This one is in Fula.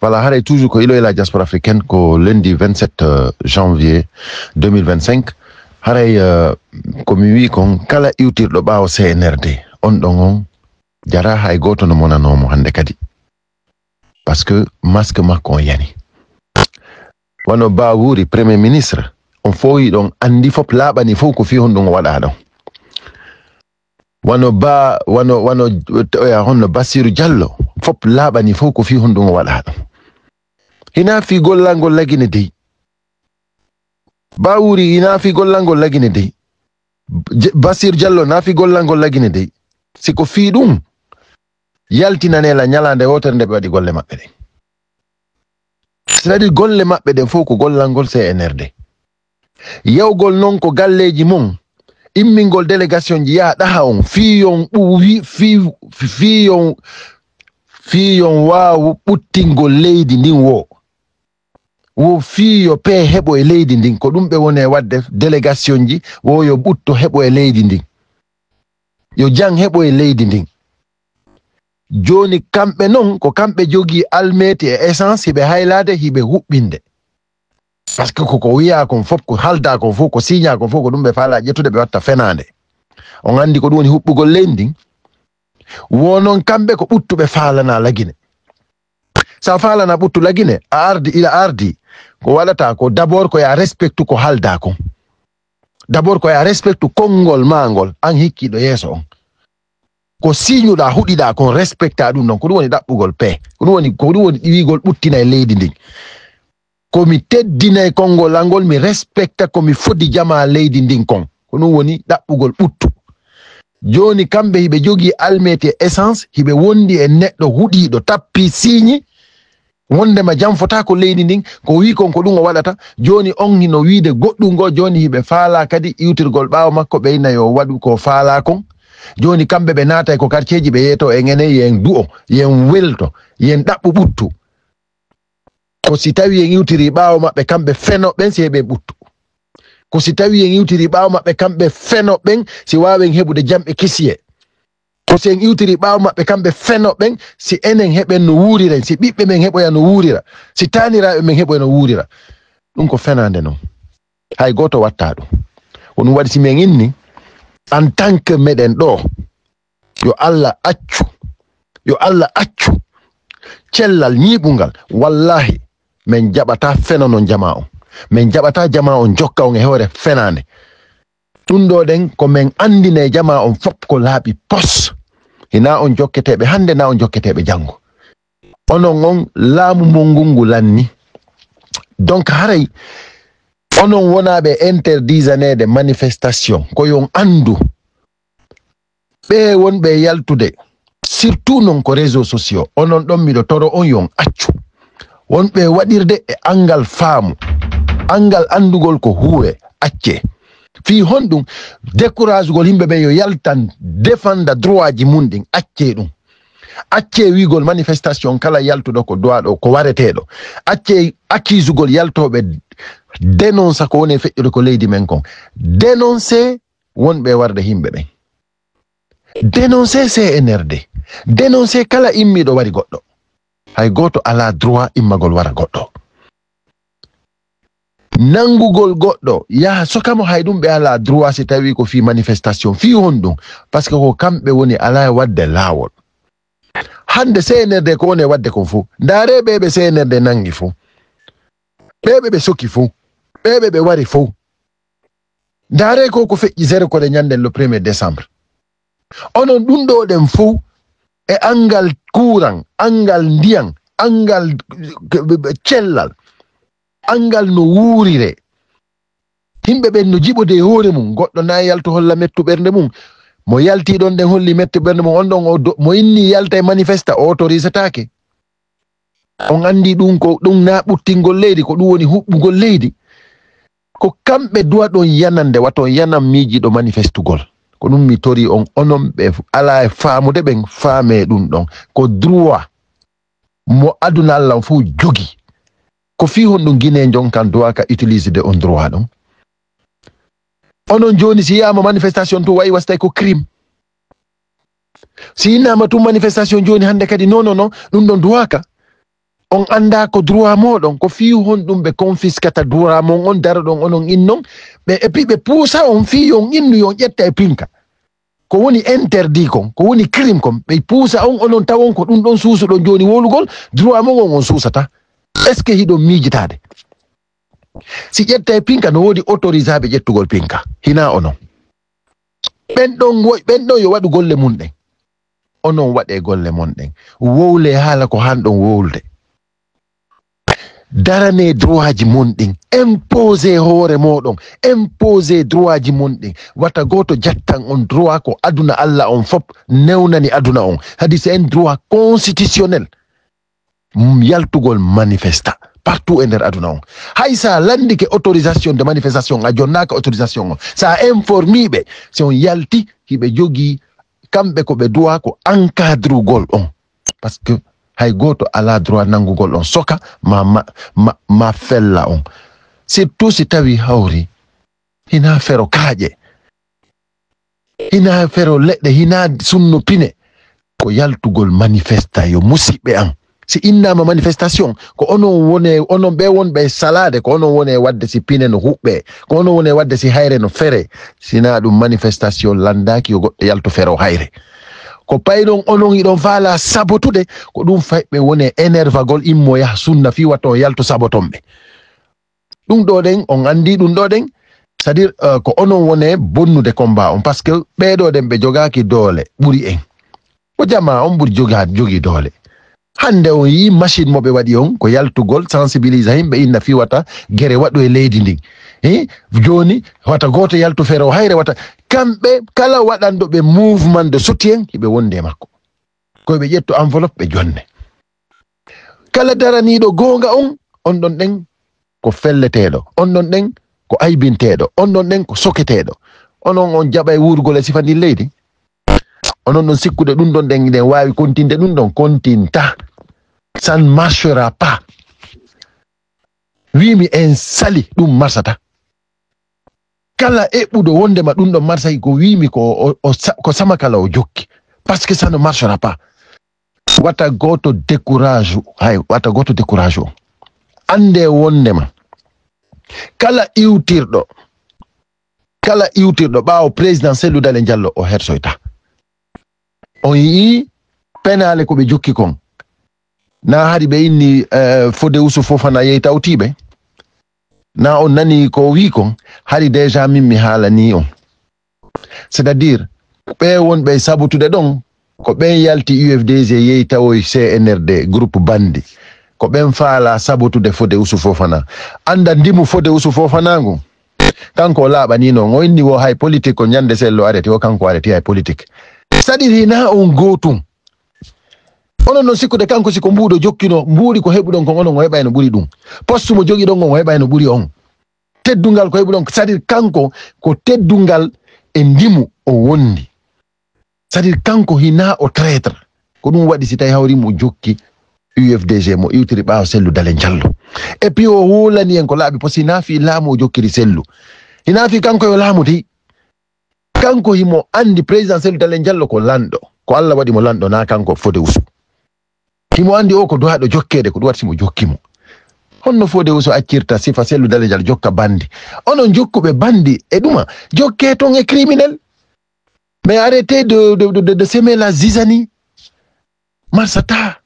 voilà haray toujours ko ilo la diaspora africaine ko lundi 27 janvier 2025 haray ko mi wi kon kala iwtirɗo ɓaawo CNRD on ɗon on jara hay goto no monanomo hande kadi parce que masque makko on yani wano ba wuri premier ministre on foyi ɗon andi fop laaɓani fof ko fi honɗum o waɗa ɗon wano honno Bassirou Diallo fop laaɓani fof ko fi honɗum o waɗa ɗon hina fi gollangol lagine dey ba wuri hina fi gollangol lagine dey Bassirou Diallo na fi gollangol lagine dey siko fi ɗum yaltinanela ñalande wotere nde ɓe waɗi golle maɓɓe ɗen c'est-à-dire golle maɓɓe ɗen fof ko gollangol CNRD yawgol noon ko galleji mum immingol délégation ji yaa ɗaha on fiyon waawu ɓuttingol leydi ndin wo fiyo pe heɓo e leydi ndin ko ɗum ɓe woni e wadde délégation ji wo yo ɓutto heɓo e leydi ndin yo jang heɓo e leydi ndin joni kamɓe non ko kamɓe jogi almeti e essence hiɓe haylade hiɓe huɓɓinde par ce que koko wiya kon fof ko halda kon fof ko signa kon fof ko ɗum ɓe faala ƴettude ɓe watta fenade on andi ko ɗum woni huɓɓugol leydi ndin wonon kamɓe ko ɓuttuɓe faalana lagine sa faalana ɓuttu lagine a ardi ko waɗata ko d'abord ko ya respectu ko halda kon d'abord ko ya respectu konngol mangol an hikkiɗo yeeso on ko signuɗa huɗiɗa kon respecta ɗum non ko ɗum woni ɗaɓɓugol pe ko ɗum woni ɗiwigol ɓuttina e leydi ndin komi teddina e konngol angol mi respecta komi foti jama leydi ndin kon ko ɗum woni ɗaɓɓugol ɓuttu joni kamɓe hiɓe jogi almeti e essence hiɓe wondi e neɗɗo huɗiɗo tappi signi wondema jam fota ko leydi ndin ko wi kon ko ɗum o waɗata joni on hino wiide goɗɗum ngo joni hiɓe faala kadi iwtirgol ɓaawo makko ɓeyna yo waɗu ko faala kon joni kamɓe ɓe naata e ko quartier ji ɓe yeeto e ngene yen du'o yen welto yen ɗaɓɓu ɓuttu ko si tawi en iwtiri ɓaawo maɓɓe kamɓe fenoɓen si heɓe ɓuttu ko si tawi en iwtiri ɓaawo maɓɓe kamɓe fenoɓen si wawen heɓude jamɓe kisiye ko si en iwtiri ɓaawo maɓɓe kamɓe fenoɓen si enen heɓen no wuuriren si ɓiɓɓe men heɓoya no wuurira si taniraɓe men heɓoya no wuurira ɗum ko fenande noon hay goto watta ɗum ko ɗum waɗi si min inni en tant que meɗen ɗo yo Allah accu cellal ñiɓungal wallahi min jaɓata fena non jama on min jaɓata jama on jokka on e hoore fenande ɗum ɗo ɗen ko min andina e jama on fop ko laaɓi pos hina on jokketeɓe hande na on jokketeɓe janggo onon on laamu mongungu lanni donc haray onon wonaɓe interdisanede manifestation ko yon andu ɓe wonɓe yaltude surtout non ko réseaux sociaux onon ɗon miɗo toro on yon accu wonɓe waɗirde e angal faamu angal andugol ko huwe acce fi honɗum décourage gol yimɓe ɓe yo yaltan défenda droit ji mum ɗin acce ɗum acce wigol manifestation kala yaltuɗo ko duwaɗo ko wareteɗo acce accusugol yaltoɓe dénonce ko woni feƴƴude ko leydi men kon dénoncer wonɓe warde himɓe ɓen dénoncer CNRD dénoncer kala immiɗo wari goɗɗo hay goto ala droit immagol wara goɗɗo nangugol goɗɗo yaha sokamo hay ɗum ɓe ala droit si tawi ko fi manifestation fi honɗum par ce que ko kamɓe woni ala wadde laawol hande CNRD ko woni wadde kon fo ndaare ɓeɓe CNRD nangi fo ɓeɓe ɓe soki fo ɓeɓe ɓe wari fo ndaare ko feƴƴi zéro kode ñanden le 1er décembre onon ɗum ɗo ɗen fo e angal courant angal ndiyam angal cellal angal no wuurire himɓe ɓen no jiɓode e hoore mum goɗɗo na yalto holla mettu ɓernde mum mo yalti ɗon ɗen holli mettu ɓernde mum on ɗon mo inni yalta e manifesta o autorisatake on andi ɗum ko ɗum na ɓuttingol leydi ko ɗum woni huɓɓugol leydi ko kamɓe duwa ɗon yanande waton yanam miijiɗo manifestugol ko ɗum mi tori on onon ɓe ala e faamude ɓen faame ɗum ɗon ko droit mo aduna Allah fof jogi ko fi honɗum guine jonkan duwaka utiliser de on droit ɗon onon joni si yama manifestation to wayi wastay ko crime si innama tum manifestation joni hande kadi non ɗum ɗon duwaka on anda ko droit moɗon ko fi honɗum ɓe confiscata droit mon on dara ɗon onon innon ɓe et puis ɓe puusa on fi on innu yon ƴetta e pinka ko woni interdit kon ko woni crime kon ɓe puusa on onon tawon ko ɗum ɗon suusuɗon joni wolugol droit mon on suusata est ce que hiɗon miijitade si ƴetta e pinka no woodi autorisaɓe ƴettugol pinka hina onon ɓen ɗon yo waɗu golle mum ɗen onon waɗe golle mon ɗen wowle haala ko hanɗon wowlde darane droit ji mon ɗin imposé hoore moɗon imposé droit ji mon ɗin wata goto jattan on droit ko aduna Allah on fop newnani aduna on hadi c'est un droit constitutionnel yaltugol manifesta partout e nder aduna on hay sa landike autorisation de manifestation a jonnaka autorisation on sa informiɓe si on yalti hiɓe jogii kamɓe ko ɓe duwa ko encadrugol on parce que hay goto ala droit nangugol on soka ma fella on surtout si tawi hawri hina fero kaaƴe hina fero leɗɗe hina sunno pine ko yaltugol manifesta yo musidɓe an si innama manifestation ko onon ɓe wonɓe salade ko onon woni wadde si pine no huɓɓe ko onon woni wadde si hayre no fere sina ɗum manifestation landaki yo goɗɗo yalto fero hayre ko payɗon onon iɗon faala sabotude ko ɗum fayɓe woni énervagol immo yaha sunna fi watto on yalto sabotonɓe ɗum ɗo ɗen on andi ɗum ɗo ɗen c'est à dire ko onon woni bonnude combat on parce que ɓeɗo ɗen ɓe jogaki doole ɓuri en ko jama on ɓuri jogi doole hande on yi machine mo ɓe waɗi on ko yaltugol sensibilisa himɓe inna fi wata gere waɗo e leydi ndin joni wata goto yaltu fero hayre wata kamɓe kala waɗanɗo ɓe mouvement de soutien hiɓe wonde makko koye ɓe ƴetto enveloppe ɓe jonne kala daraniɗo gonga on ɗon ɗen ko felleteɗo on ɗon ɗen ko aybinteɗo on ɗon ɗen ko soketeɗo onon on jaɓa e wurgol e sifandi leydi onon ɗon sikkude ɗum ɗon ɗen wawi continde ɗum ɗon continta ça ne marchera pas wimi en sali ɗum marsata kala eɓɓuɗo wondema ɗum ɗon marsayi ko wimi ko sama kala o jokki parce que ça ne marchera pas wata goto décourage wata goto décourage o ande wondema kala iwtirɗo ɓawo président Cellou Dalein Diallo o hersoyta on yii penale ko ɓe jokki kon na hari ɓe inni Fodé Ousou Fofana yeytawtiɓe na on nani ko wi kon hari déjà min mi haalani on c'est à dire ɓe wonɓe sabotude ɗon ko ɓen yalti UFDG yeytawoy CNRD groupe bandi ko ɓen faala sabotude Fodé Ousou Fofana anda ndimu Fodé Ousou Fofana ngu kanko o laaɓani noon o inni wo hay politique ko ñande sello areti o kanko areti hay politique c'est-à-dire hina on gotum onon non sikkude kanko siko mbuuɗo jokkino mbuuri ko heɓuɗon kon onon o heɓay no ɓuri ɗum poste mo jogi ɗon on o heɓay no ɓuri on teddungal ko heɓuɗon c'est-à-dire kanko ko teddungal e ndimu o wondi c'est-à-dire kanko hina o traître ko ɗum waɗi si tawi hawri mo jokki UFDG mo iwtiri ɓaawo Cellou Dalein Diallo et puis o wolani en ko laaɓi posi hina fi laamu o jokkiri Cellou hina fi kanko yo laamu dey kanko himo andi président Cellou Dalein Diallo ko lanɗo ko Allah waɗi mo lanɗo na kanko Fodé Ousou himo andi o ko duwaɗo jokkede ko ɗum waɗi simo jokkimo honno Fodé Ousou accirta sifa Cellou Dalein Diallo jokka bandi onon jokkuɓe bandi e ɗuma jokke ton e criminel mais arrêtez de semer la zizanie marsata